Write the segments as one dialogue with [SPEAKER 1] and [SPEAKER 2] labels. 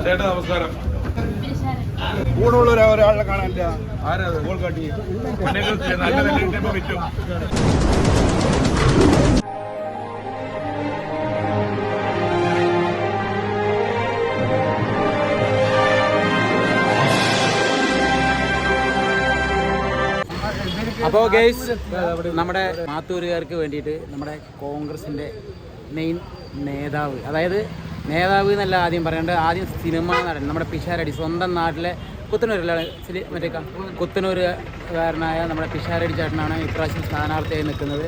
[SPEAKER 1] ചേട്ടാ നമസ്കാരം.
[SPEAKER 2] കൂടെയുള്ള ഒരാളെ കാണാനില്ല.
[SPEAKER 1] ആരാ ഗോൾ കാട്ടി? നല്ല നല്ല കിട്ടിയപ്പോ വിറ്റും.
[SPEAKER 3] അപ്പോൾ ഗൈസ്, നമ്മുടെ മാത്തൂരുകാർക്ക് വേണ്ടിയിട്ട് നമ്മുടെ കോൺഗ്രസിൻ്റെ മെയിൻ നേതാവ്, അതായത് നേതാവ് എന്നല്ല ആദ്യം പറയേണ്ടത്, ആദ്യം സിനിമാ നടൻ നമ്മുടെ പിഷാരടി, സ്വന്തം നാട്ടിലെ കുത്തനൂരിലാണ്, മറ്റേ കുത്തനൂരുകാരനായ നമ്മുടെ പിഷാരടി ചേട്ടനാണ് ഇപ്രാവശ്യം സ്ഥാനാർത്ഥിയായി നിൽക്കുന്നത്.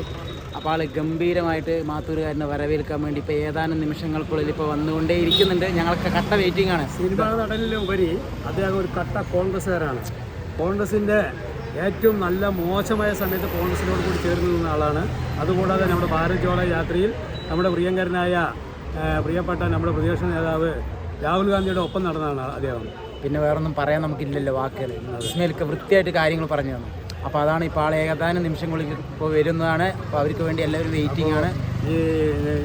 [SPEAKER 3] അപ്പോൾ ആൾ ഗംഭീരമായിട്ട് മാത്തൂരുകാരനെ വരവേൽക്കാൻ വേണ്ടി ഇപ്പോൾ ഏതാനും നിമിഷങ്ങൾക്കുള്ളിൽ ഇപ്പോൾ വന്നുകൊണ്ടേ ഇരിക്കുന്നുണ്ട്. ഞങ്ങൾക്ക് കട്ട വെയിറ്റിംഗ് ആണ്.
[SPEAKER 4] സിനിമാ നടനിലുപരി അദ്ദേഹം ഒരു കട്ട കോൺഗ്രസ്സുകാരാണ്. കോൺഗ്രസിൻ്റെ ഏറ്റവും നല്ല മോശമായ സമയത്ത് കോൺഗ്രസിനോട് കൂടി ചേർന്ന് നിന്ന ആളാണ്. അതുകൂടാതെ നമ്മുടെ ഭാരത് ജോഡോ യാത്രയിൽ നമ്മുടെ പ്രിയപ്പെട്ട നമ്മുടെ പ്രതിപക്ഷ നേതാവ് രാഹുൽ ഗാന്ധിയുടെ ഒപ്പം നടന്നതാണ് അദ്ദേഹം.
[SPEAKER 3] പിന്നെ വേറൊന്നും പറയാൻ നമുക്കില്ലല്ലോ വാക്കുകൾ. ഇസ്മയിലൊക്കെ വൃത്തിയായിട്ട് കാര്യങ്ങൾ പറഞ്ഞു തന്നു. അപ്പോൾ അതാണ് ഇപ്പോൾ ആൾ ഏതാനും നിമിഷങ്ങളിൽ ഇപ്പോൾ വരുന്നതാണ്. അപ്പോൾ അവർക്ക് വേണ്ടി എല്ലാവരും വെയിറ്റിംഗ് ആണ്.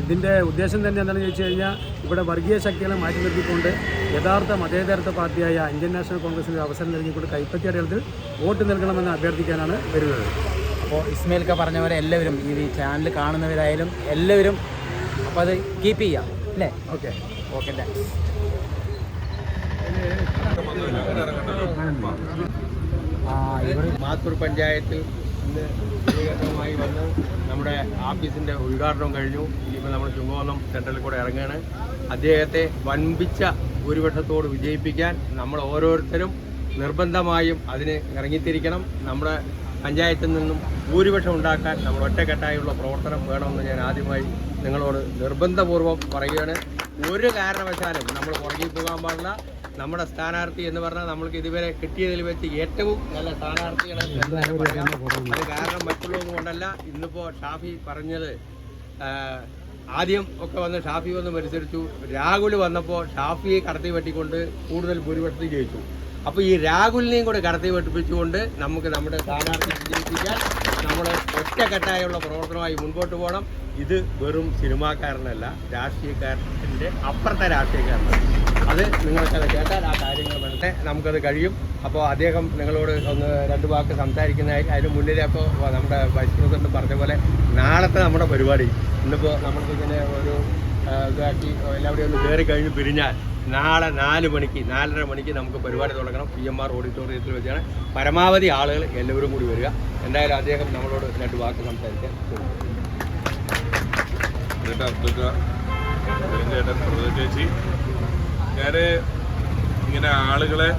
[SPEAKER 4] ഇതിൻ്റെ ഉദ്ദേശം തന്നെ എന്താണെന്ന് ചോദിച്ചു കഴിഞ്ഞാൽ, ഇവിടെ വർഗീയ ശക്തികളെ മാറ്റി നിർത്തിക്കൊണ്ട് യഥാർത്ഥ മതേതരത്വ പാർട്ടിയായ ഇന്ത്യൻ നാഷണൽ കോൺഗ്രസിന് അവസരം നൽകിക്കൊണ്ട് കൈപ്പറ്റിയ അടയാളത്തിൽ വോട്ട് നൽകണമെന്ന് അഭ്യർത്ഥിക്കാനാണ് വരുന്നത്.
[SPEAKER 3] അപ്പോൾ ഇസ്മയിലൊക്കെ പറഞ്ഞ പോലെ എല്ലാവരും ഈ ചാനൽ കാണുന്നവരായാലും എല്ലാവരും അപ്പോൾ അത് കീപ്പ് ചെയ്യാം അല്ലേ? Okay okay thanks.
[SPEAKER 5] മാത്തൂർ പഞ്ചായത്തിൽ ഇന്ന് വിജയകരമായി വന്ന് നമ്മുടെ ആഫീസിൻ്റെ ഉദ്ഘാടനം കഴിഞ്ഞു. ഇനിയിപ്പോൾ നമ്മൾ ചുങ്കോന്നം സെൻട്രലിൽ കൂടെ ഇറങ്ങുകയാണ്. അദ്ദേഹത്തെ വൻപിച്ച ഭൂരിപക്ഷത്തോട് വിജയിപ്പിക്കാൻ നമ്മൾ ഓരോരുത്തരും നിർബന്ധമായും അതിന് ഇറങ്ങിത്തിരിക്കണം. നമ്മുടെ പഞ്ചായത്തിൽ നിന്നും ഭൂരിപക്ഷം ഉണ്ടാക്കാൻ നമ്മൾ ഒറ്റക്കെട്ടായുള്ള പ്രവർത്തനം വേണമെന്ന് ഞാൻ ആദ്യമായി നിങ്ങളോട് നിർബന്ധപൂർവ്വം പറയുകയാണ്. ഒരു കാരണവശാലും നമ്മൾ പുറകിൽ പോകാൻ പാടില്ല. നമ്മുടെ സ്ഥാനാർത്ഥി എന്ന് പറഞ്ഞാൽ നമ്മൾക്ക് ഇതുവരെ കിട്ടിയതിൽ വെച്ച് ഏറ്റവും നല്ല സ്ഥാനാർത്ഥികളെ അത് കാരണം മറ്റുള്ളതൊന്നും കൊണ്ടല്ല. ഇന്നിപ്പോൾ ഷാഫി പറഞ്ഞത്, ആദ്യം ഒക്കെ വന്ന് ഷാഫി വന്ന് മത്സരിച്ചു, രാഹുൽ വന്നപ്പോൾ ഷാഫിയെ കടത്തി വെട്ടിക്കൊണ്ട് കൂടുതൽ ഭൂരിപക്ഷത്തിൽ ജയിച്ചു. അപ്പോൾ ഈ രാഹുലിനെയും കൂടെ കടത്തി വെട്ടിപ്പിച്ചുകൊണ്ട് നമുക്ക് നമ്മുടെ സ്ഥാനാർത്ഥി വിജയിപ്പിക്കാൻ നമ്മൾ ഒറ്റക്കെട്ടായുള്ള പ്രവർത്തനമായി മുൻപോട്ട് പോകണം. ഇത് വെറും സിനിമാക്കാരനല്ല, രാഷ്ട്രീയക്കാരൻ്റെ അപ്പുറത്തെ രാഷ്ട്രീയക്കാരനാണ്. അത് നിങ്ങൾക്കത് കേട്ടാൽ ആ കാര്യങ്ങൾ മനസ്സിൽ നമുക്കത് കഴിയും. അപ്പോൾ അദ്ദേഹം നിങ്ങളോട് ഒന്ന് രണ്ട് വാക്ക് സംസാരിക്കുന്നതായി. അതിന് മുന്നിൽ അപ്പോൾ നമ്മുടെ വൈസ് പ്രസിഡന്റ് പറഞ്ഞ പോലെ നാളത്തെ നമ്മുടെ പരിപാടി ഇന്നിപ്പോൾ നമ്മൾക്കിങ്ങനെ ഒരു ഇതാക്കി എല്ലാവരെയും ഒന്ന് കയറി കഴിഞ്ഞ് പിരിഞ്ഞാൽ നാളെ 4:30 മണിക്ക് നമുക്ക് പരിപാടി തുടങ്ങണം. PMR ഓഡിറ്റോറിയത്തിൽ വെച്ചാണ്. പരമാവധി ആളുകൾ എല്ലാവരും കൂടി വരിക. എന്തായാലും അദ്ദേഹം നമ്മളോട് രണ്ട് വാക്ക് സംസാരിക്കാൻ
[SPEAKER 1] ചേച്ചി, ഞാൻ ഇങ്ങനെ ആളുകളെ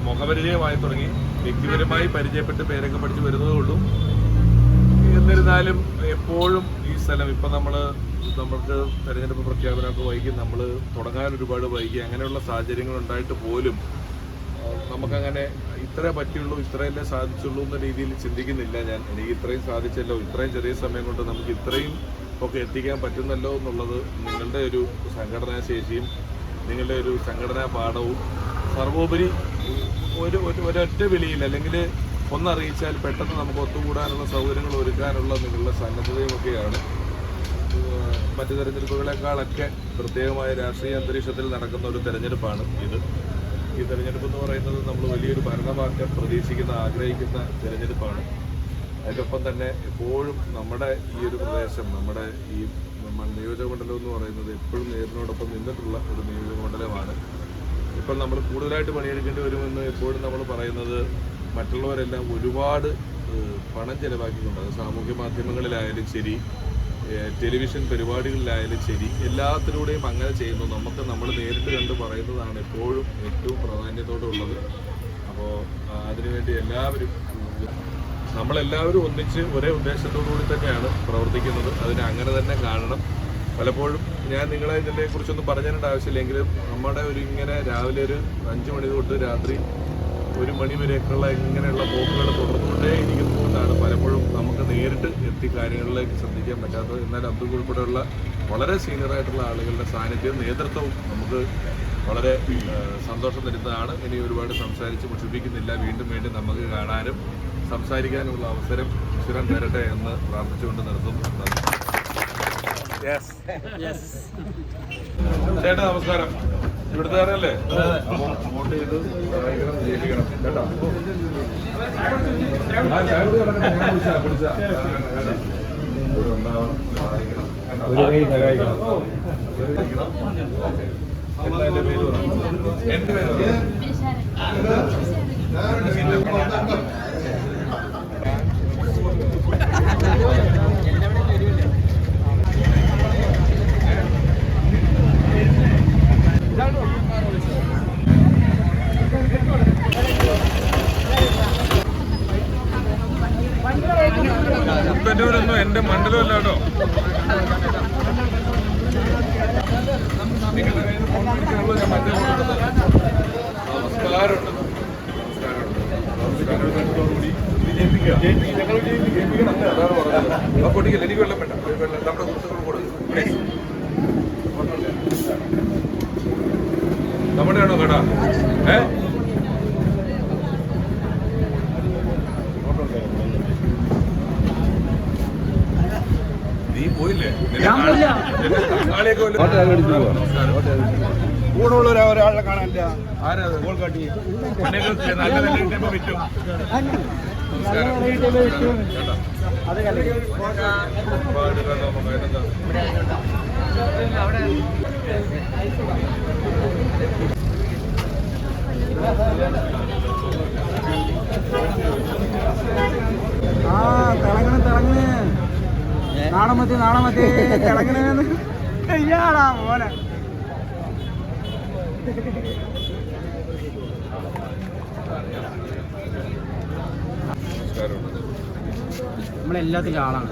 [SPEAKER 1] മുഖപരിചയമായി തുടങ്ങി, വ്യക്തിപരമായി പരിചയപ്പെട്ട് പേരൊക്കെ പഠിച്ച് വരുന്നതേ ഉള്ളൂ. എന്നിരുന്നാലും എപ്പോഴും ഈ സ്ഥലം ഇപ്പം നമ്മൾക്ക് തെരഞ്ഞെടുപ്പ് പ്രഖ്യാപനമൊക്കെ വൈകി, നമ്മൾ തുടങ്ങാൻ ഒരുപാട് വൈകി, അങ്ങനെയുള്ള സാഹചര്യങ്ങൾ ഉണ്ടായിട്ട് പോലും നമുക്കങ്ങനെ ഇത്രേ പറ്റുള്ളൂ, ഇത്രയല്ലേ സാധിച്ചുള്ളൂ എന്ന രീതിയിൽ ചിന്തിക്കുന്നില്ല. എനിക്ക് ഇത്രയും സാധിച്ചല്ലോ, ഇത്രയും ചെറിയ സമയം കൊണ്ട് നമുക്ക് ഇത്രയും ഒക്കെ എത്തിക്കാൻ പറ്റുന്നല്ലോ എന്നുള്ളത് നിങ്ങളുടെ ഒരു സംഘടനാ ശേഷിയും നിങ്ങളുടെ ഒരു സംഘടനാ പാഠവും സർവോപരി ഒരൊറ്റ വിളിയിൽ അല്ലെങ്കിൽ ഒന്നറിയിച്ചാൽ പെട്ടെന്ന് നമുക്ക് ഒത്തുകൂടാനുള്ള സൗകര്യങ്ങൾ ഒരുക്കാനുള്ള നിങ്ങളുടെ സന്നദ്ധതയും ഒക്കെയാണ്. മറ്റു തെരഞ്ഞെടുപ്പുകളെക്കാളൊക്കെ പ്രത്യേകമായ രാഷ്ട്രീയ അന്തരീക്ഷത്തിൽ നടക്കുന്ന ഒരു തെരഞ്ഞെടുപ്പാണ് ഇത്. ഈ തെരഞ്ഞെടുപ്പ് എന്ന് പറയുന്നത് നമ്മൾ വലിയൊരു ഭരണമാറ്റം പ്രതീക്ഷിക്കുന്ന, ആഗ്രഹിക്കുന്ന തെരഞ്ഞെടുപ്പാണ്. അതിനൊപ്പം തന്നെ എപ്പോഴും നമ്മുടെ ഈ ഒരു പ്രദേശം, നമ്മുടെ ഈ നിയോജകമണ്ഡലം എന്ന് പറയുന്നത് എപ്പോഴും നേരിനോടൊപ്പം നിന്നിട്ടുള്ള ഒരു നിയോജകമണ്ഡലമാണ്. ഇപ്പോൾ നമ്മൾ കൂടുതലായിട്ട് പണിയെടുക്കേണ്ടി വരുമെന്ന് എപ്പോഴും നമ്മൾ പറയുന്നത്, മറ്റുള്ളവരെല്ലാം ഒരുപാട് പണം ചെലവാക്കിക്കൊണ്ട്, അത് സാമൂഹ്യ മാധ്യമങ്ങളിലായാലും ശരി, ടെലിവിഷൻ പരിപാടികളിലായാലും ശരി, എല്ലാത്തിലൂടെയും അങ്ങനെ ചെയ്യുന്നു. നമുക്ക് നമ്മൾ നേരിട്ട് കണ്ട് പറയുന്നതാണ് എപ്പോഴും ഏറ്റവും പ്രാധാന്യത്തോടുള്ളത്. അപ്പോൾ അതിനുവേണ്ടി നമ്മളെല്ലാവരും ഒന്നിച്ച് ഒരേ ഉദ്ദേശത്തോടു കൂടി തന്നെയാണ് പ്രവർത്തിക്കുന്നത്. അതിനെ അങ്ങനെ തന്നെ കാണണം. പലപ്പോഴും ഞാൻ നിങ്ങളെ ഇതിനെക്കുറിച്ചൊന്നും പറഞ്ഞതിൻ്റെ ആവശ്യമില്ലെങ്കിലും നമ്മുടെ ഇങ്ങനെ രാവിലെ ഒരു 5 മണി തൊട്ട് രാത്രി 1 മണി വരെയൊക്കെയുള്ള ഇങ്ങനെയുള്ള പോക്കുകൾ തുടർന്നുകൊണ്ടേ ഇരിക്കുന്നതുകൊണ്ടാണ് പലപ്പോഴും നമുക്ക് നേരിട്ട് എത്തി കാര്യങ്ങളിലേക്ക് ശ്രദ്ധിക്കാൻ പറ്റാത്തത്. എന്നാൽ അബ്ദുൾ ഉൾപ്പെടെയുള്ള വളരെ സീനിയറായിട്ടുള്ള ആളുകളുടെ സാന്നിധ്യം, നേതൃത്വവും നമുക്ക് വളരെ സന്തോഷം തരുന്നതാണ്. ഇനി ഒരുപാട് സംസാരിച്ച് മുഷിപ്പിക്കുന്നില്ല. വീണ്ടും നമുക്ക് കാണാനും സംസാരിക്കാനുള്ള അവസരം ഈശ്വരൻ തരട്ടെ എന്ന് പ്രാർത്ഥിച്ചുകൊണ്ട് നിർത്തുന്നു. ചേട്ടാ നമസ്കാരം. ഇവിടുത്തുകാരല്ലേ? അപ്പം വോട്ട് ചെയ്ത് സഹായിക്കണം, ജയിപ്പിക്കണം കേട്ടോ. ഇവിടെ ഉണ്ടാവണം, സഹായിക്കണം. എന്താ എന്റെ പേര് പറഞ്ഞു? എന്റെ പേര് മുത്തന്നൂരൊന്നും എന്റെ മണ്ഡലമല്ല കേട്ടോ. നിങ്ങളുടെ കയ്യിൽ നിന്ന് ഫോൺ പിടിക്കാനുള്ളത് ഞാൻ മറ്റേ ഫോൺ എടുത്തത്. നമസ്കാരമുണ്ട്. നമസ്കാരത്തോടുകൂടി വിജയിപ്പിക്കണം. അതാണ് പറഞ്ഞത്. ആ പൊട്ടിക്കല്ല, എനിക്ക് വെള്ളം വേണ്ട. വെള്ളം നമ്മുടെ സുഹൃത്തുക്കൾ കൊടുക്കും. നമ്മുടെ ആണോ കട? നീ പോയില്ലേ?
[SPEAKER 2] കൂടെയുള്ള ഒരാളെ കാണാനില്ല.
[SPEAKER 1] ആരാ
[SPEAKER 2] കോൾക്കാട്ടി
[SPEAKER 1] നല്ല വില കിട്ടിയപ്പോ വിറ്റും.
[SPEAKER 3] തിളങ്ങണ് നാളെ മതി തിളങ്ങണേന്ന് ഇയാളാ മോനെ. നമ്മളെല്ലാത്തിലും ആളാണ്.